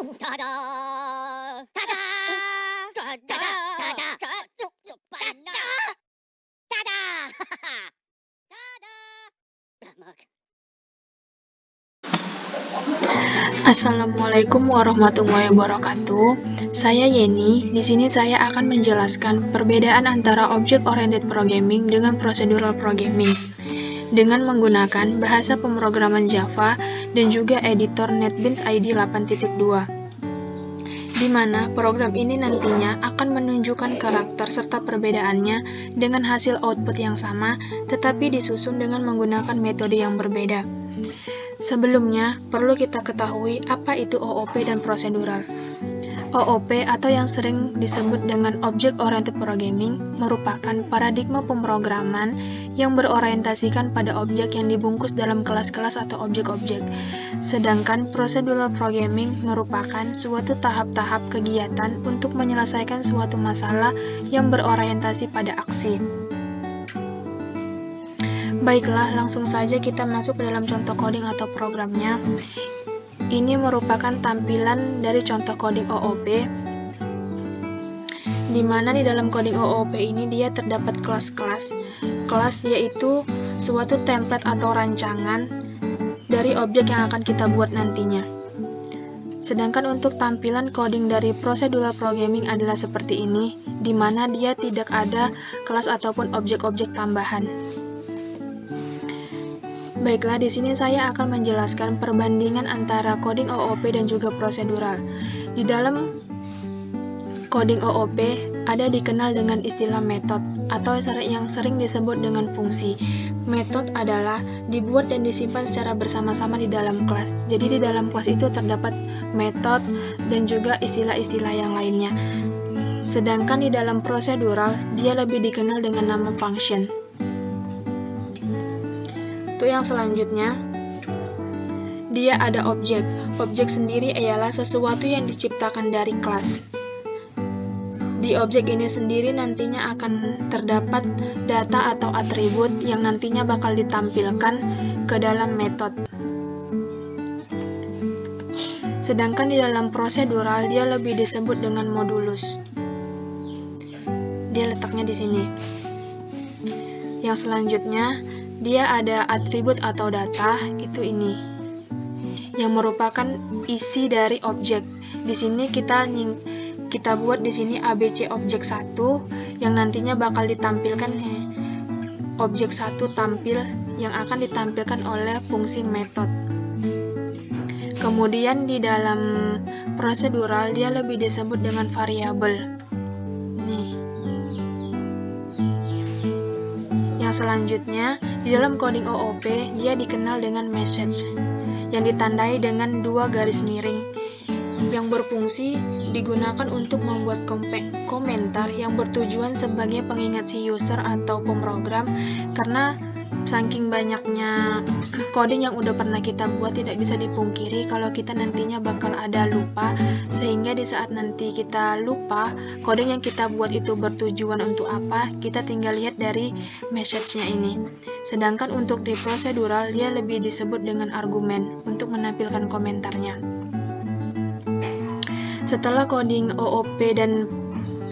Tada! Tada! Tada! Tada! Tada! Tada! Tada! Blamak. Assalamualaikum warahmatullahi wabarakatuh. Saya Yeni. Di sini saya akan menjelaskan perbedaan antara Object Oriented Programming dengan Procedural Programming dengan menggunakan bahasa pemrograman Java dan juga editor NetBeans IDE 8.2. Di mana program ini nantinya akan menunjukkan karakter serta perbedaannya dengan hasil output yang sama, tetapi disusun dengan menggunakan metode yang berbeda. Sebelumnya, perlu kita ketahui apa itu OOP dan prosedural. OOP atau yang sering disebut dengan Object Oriented Programming merupakan paradigma pemrograman yang berorientasikan pada objek yang dibungkus dalam kelas-kelas atau objek-objek. Sedangkan Procedural Programming merupakan suatu tahap-tahap kegiatan untuk menyelesaikan suatu masalah yang berorientasi pada aksi. Baiklah, langsung saja kita masuk ke dalam contoh coding atau programnya. Ini merupakan tampilan dari contoh coding OOP, di mana di dalam coding OOP ini dia terdapat kelas-kelas. Kelas yaitu suatu template atau rancangan dari objek yang akan kita buat nantinya. Sedangkan untuk tampilan coding dari procedural programming adalah seperti ini, di mana dia tidak ada kelas ataupun objek-objek tambahan. Baiklah, di sini saya akan menjelaskan perbandingan antara coding OOP dan juga prosedural. Di dalam coding OOP ada dikenal dengan istilah method atau yang sering disebut dengan fungsi. Method adalah dibuat dan disimpan secara bersama-sama di dalam kelas. Jadi di dalam kelas itu terdapat method dan juga istilah-istilah yang lainnya. Sedangkan di dalam prosedural dia lebih dikenal dengan nama function. Untuk yang selanjutnya, dia ada objek. Objek sendiri ialah sesuatu yang diciptakan dari kelas. Di objek ini sendiri nantinya akan terdapat data atau atribut yang nantinya bakal ditampilkan ke dalam metode. Sedangkan di dalam prosedural dia lebih disebut dengan modulus. Dia letaknya di sini. Yang selanjutnya, dia ada atribut atau data, itu ini, yang merupakan isi dari objek. Di sini kita buat di sini ABC objek 1 yang nantinya bakal ditampilkan objek 1 tampil yang akan ditampilkan oleh fungsi method. Kemudian di dalam prosedural dia lebih disebut dengan variabel. Yang selanjutnya, di dalam coding OOP, dia dikenal dengan message, yang ditandai dengan 2 garis miring, yang berfungsi digunakan untuk membuat komentar yang bertujuan sebagai pengingat si user atau pemrogram, karena saking banyaknya coding yang udah pernah kita buat, tidak bisa dipungkiri kalau kita nantinya bakal ada lupa, sehingga di saat nanti kita lupa coding yang kita buat itu bertujuan untuk apa, kita tinggal lihat dari message-nya ini. Sedangkan untuk di prosedural dia lebih disebut dengan argumen untuk menampilkan komentarnya. Setelah coding OOP dan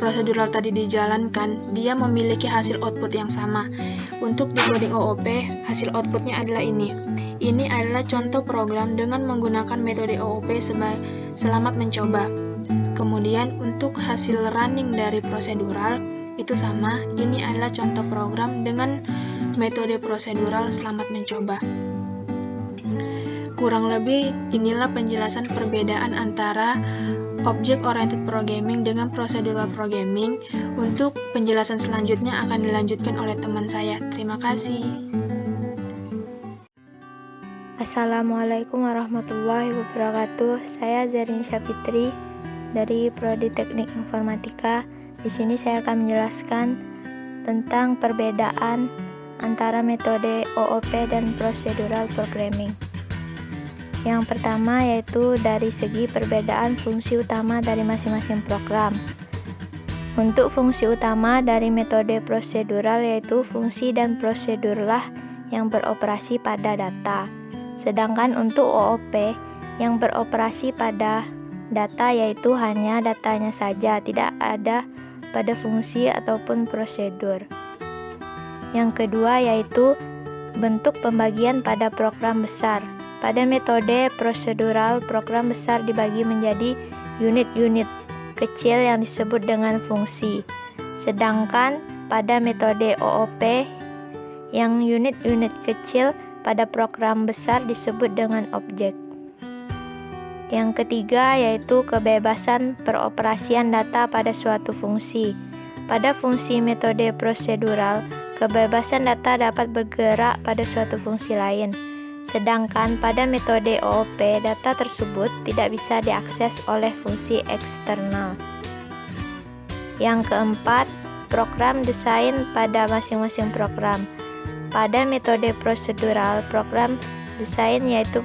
prosedural tadi dijalankan, dia memiliki hasil output yang sama. Untuk di coding OOP, hasil outputnya adalah ini. Ini adalah contoh program dengan menggunakan metode OOP selamat mencoba. Kemudian untuk hasil running dari prosedural, itu sama. Ini adalah contoh program dengan metode prosedural selamat mencoba. Kurang lebih inilah penjelasan perbedaan antara Object Oriented Programming dengan Procedural Programming. Untuk penjelasan selanjutnya akan dilanjutkan oleh teman saya. Terima kasih. Assalamualaikum warahmatullahi wabarakatuh. Saya Zarin Syafitri dari Prodi Teknik Informatika. Di sini saya akan menjelaskan tentang perbedaan antara metode OOP dan Procedural Programming. Yang pertama yaitu dari segi perbedaan fungsi utama dari masing-masing program. Untuk fungsi utama dari metode prosedural yaitu fungsi dan prosedurlah yang beroperasi pada data. Sedangkan untuk OOP yang beroperasi pada data, yaitu hanya datanya saja, tidak ada pada fungsi ataupun prosedur. Yang kedua yaitu bentuk pembagian pada program besar. Pada metode prosedural, program besar dibagi menjadi unit-unit kecil yang disebut dengan fungsi. Sedangkan pada metode OOP, yang unit-unit kecil pada program besar disebut dengan objek. Yang ketiga yaitu kebebasan peroperasian data pada suatu fungsi. Pada fungsi metode prosedural, kebebasan data dapat bergerak pada suatu fungsi lain. Sedangkan pada metode OOP, data tersebut tidak bisa diakses oleh fungsi eksternal. Yang keempat, program desain pada masing-masing program. Pada metode prosedural, program desain yaitu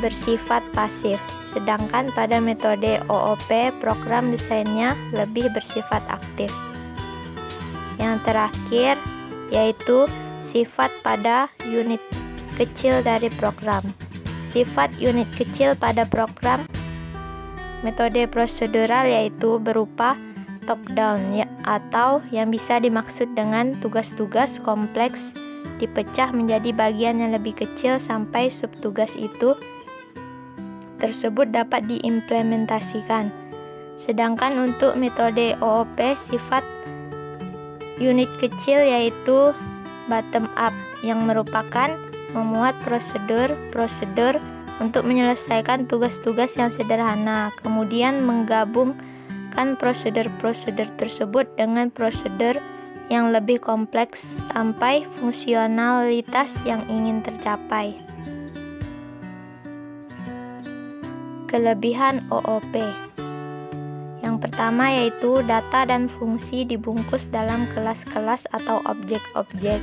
bersifat pasif, sedangkan pada metode OOP program desainnya lebih bersifat aktif. Yang terakhir yaitu sifat pada unit kecil dari program. Sifat unit kecil pada program metode prosedural yaitu berupa top down atau yang bisa dimaksud dengan tugas-tugas kompleks dipecah menjadi bagian yang lebih kecil sampai subtugas itu tersebut dapat diimplementasikan. Sedangkan untuk metode OOP, sifat unit kecil yaitu bottom up yang merupakan memuat prosedur untuk menyelesaikan tugas-tugas yang sederhana, kemudian menggabungkan prosedur-prosedur tersebut dengan prosedur yang lebih kompleks sampai fungsionalitas yang ingin tercapai. Kelebihan OOP. Yang pertama yaitu data dan fungsi dibungkus dalam kelas-kelas atau objek-objek.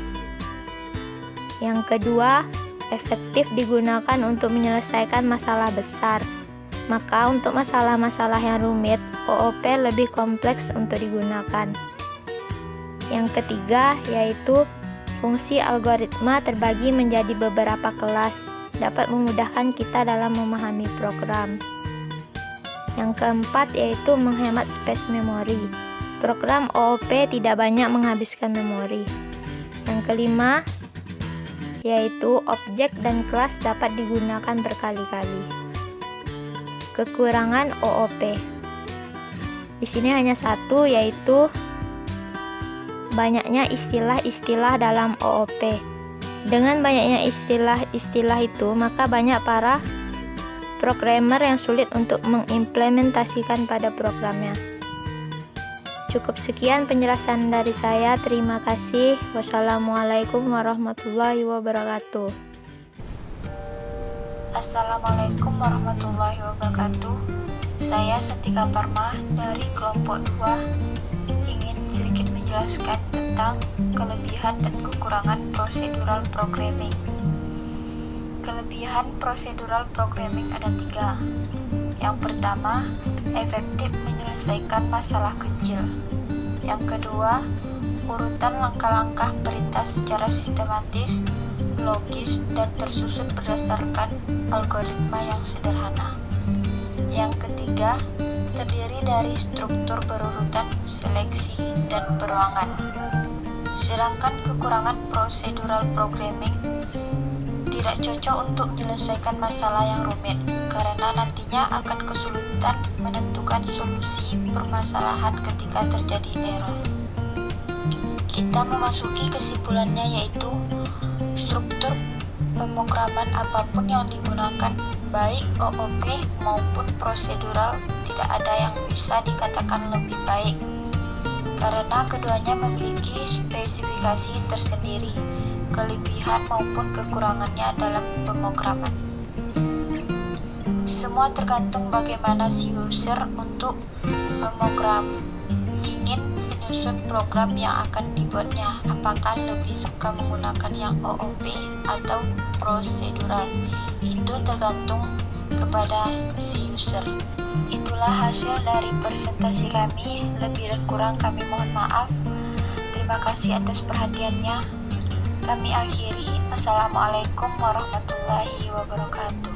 Yang kedua, efektif digunakan untuk menyelesaikan masalah besar. Maka untuk masalah-masalah yang rumit, OOP lebih kompleks untuk digunakan. Yang ketiga yaitu fungsi algoritma terbagi menjadi beberapa kelas, dapat memudahkan kita dalam memahami program. Yang keempat yaitu menghemat space memori. Program OOP tidak banyak menghabiskan memori. Yang kelima yaitu objek dan kelas dapat digunakan berkali-kali. Kekurangan OOP. Di sini hanya satu, yaitu banyaknya istilah-istilah dalam OOP. Dengan banyaknya istilah-istilah itu, maka banyak para programmer yang sulit untuk mengimplementasikan pada programnya. Cukup sekian penjelasan dari saya. Terima kasih. Wassalamualaikum warahmatullahi wabarakatuh. Assalamualaikum warahmatullahi wabarakatuh. Saya Santika Parma dari kelompok 2 ingin sedikit menjelaskan tentang kelebihan dan kekurangan procedural programming. Kelebihan procedural programming ada 3. Yang pertama, efektif menyelesaikan masalah kecil. Yang kedua, urutan langkah-langkah perintah secara sistematis, logis, dan tersusun berdasarkan algoritma yang sederhana. Yang ketiga, terdiri dari struktur berurutan, seleksi, dan peruangan. Sedangkan kekurangan procedural programming tidak cocok untuk menyelesaikan masalah yang rumit, karena nantinya akan kesulitan menentukan solusi permasalahan ketika terjadi error. Kita memasuki kesimpulannya, yaitu struktur pemrograman apapun yang digunakan, baik OOP maupun prosedural, tidak ada yang bisa dikatakan lebih baik, karena keduanya memiliki spesifikasi tersendiri, kelebihan maupun kekurangannya dalam pemrograman. Semua tergantung bagaimana si user untuk pemrogram ingin menyusun program yang akan dibuatnya, apakah lebih suka menggunakan yang OOP atau prosedural. Itu tergantung kepada si user. Itulah hasil dari presentasi kami. Lebih dan kurang kami mohon maaf. Terima kasih atas perhatiannya. Kami akhiri. Assalamualaikum warahmatullahi wabarakatuh.